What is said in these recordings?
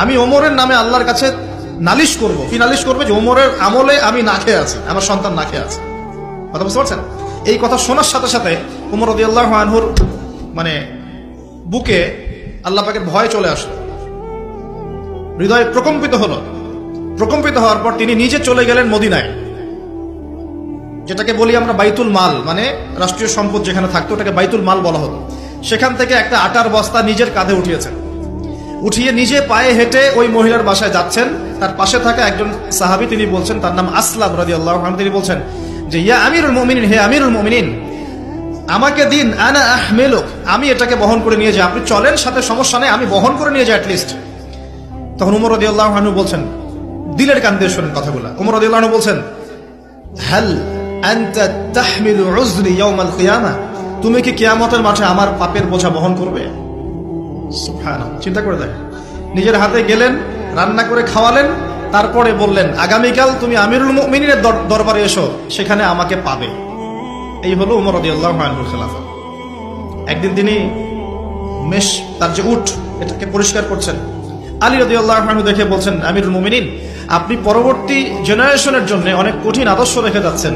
আমি ওমরের নামে আল্লাহর কাছে নালিশ করব। কি নালিশ করবে? যে ওমরের আমলে আমি না খেয়ে আছি, আমার সন্তান না খেয়ে আছে। কথা বুঝতে পারছেন? এই কথা শোনার সাথে সাথে ওমর রাদিয়াল্লাহু আনহুর মানে বুকে আল্লাহ পাকের ভয় চলে আসলো, হৃদয় প্রকম্পিত হলো। প্রকম্পিত হওয়ার পর তিনি নিজে চলে গেলেন মদিনায়, যেটাকে বলি আমরা বাইতুল মাল, মানে রাষ্ট্রীয় সম্পদ যেখানে থাকতো ওটাকে বাইতুল মাল বলা হতো। সেখান থেকে একটা আটার বস্তা নিজের কাঁধে উঠিয়েছেন, উঠিয়ে নিজে পায়ে হেঁটে ওই মহিলার বাসায় যাচ্ছেন। তার পাশে থাকা একজন সাহাবী, তিনি বলছেন, তার নাম আসলাম রাদিয়াল্লাহু আনহু, তিনি বলছেন যে ইয়া আমিরুল মুমিনিন, হে আমিরুল মুমিনিন, আমাকে দিন, আনা আহমিলুক, আমি এটাকে বহন করে নিয়ে যাই। আপনি চলেন সাথে, সমস্যা নেই, আমি বহন করে নিয়ে যাই অ্যাটলিস্ট। তখন ওমর রাদিয়াল্লাহু আনহু বলছেন, দিলের কান দিয়ে শোনেন কথাগুলো। ওমর রাদিয়াল্লাহু আনহু বলছেন, হাল আনতা তাহমিলু উযরি ইয়াউমাল কিয়ামা, তুমি কি কিয়ামতের মাঠে আমার পাপের বোঝা বহন করবে? সুবহানাল্লাহ, চিন্তা করে দেখেন। নিজের হাতে গেলেন, রান্না করে খাওয়ালেন, তারপরে বললেন আগামীকাল তুমি আমিরুল মুমিনিনের দরবারে এসো, সেখানে আমাকে পাবে। এই হলো ওমর রাদিয়াল্লাহু আনহুর খেলাফত। একদিন তিনি তার যে উট, এটাকে পরিষ্কার করছেন। আলী রাদিয়াল্লাহু আনহু দেখে বলছেন, আমিরুল মুমিনিন, আপনি পরবর্তী জেনারেশনের জন্য অনেক কঠিন আদর্শ রেখে যাচ্ছেন।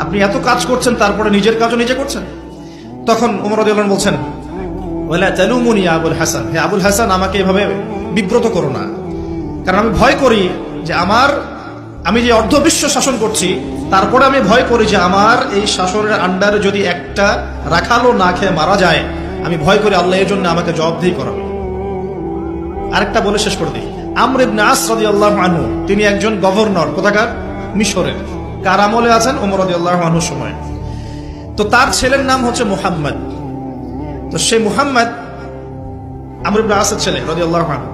আপনি এত কাজ করছেন, তারপরে নিজের কাজও নিজে করছেন। তখন ওমর রাদিয়াল্লাহু আনহু বলছেন, ওয়ালা তালুমুনি ইয়া আবুল হাসান, হে আবুল হাসান, আমাকে এভাবে বিব্রত করো না, কারণ আমি ভয় করি যে আমি যে অর্ধবিশ্ব শাসন করছি, তারপরে আমি ভয় করি যে আমার এই শাসনের আন্ডারে যদি একটা রাখালও না খেয়ে মারা যায়, আমি ভয় করি আল্লাহ এর জন্য আমাকে জবাবদিহি করাবে। আরেকটা বলে শেষ করে দিই। আমর ইবনে আস রাদিয়াল্লাহু আনহু, তিনি একজন গভর্নর, কোথাকার? মিশরের। কার আমলে আছেন? ওমর রাদিয়াল্লাহু আনহুর সময়। তো তার ছেলের নাম হচ্ছে মুহাম্মদ। তো সেই মুহাম্মদ আমর ইবনে আসের ছেলে রাদিয়াল্লাহু আনহু।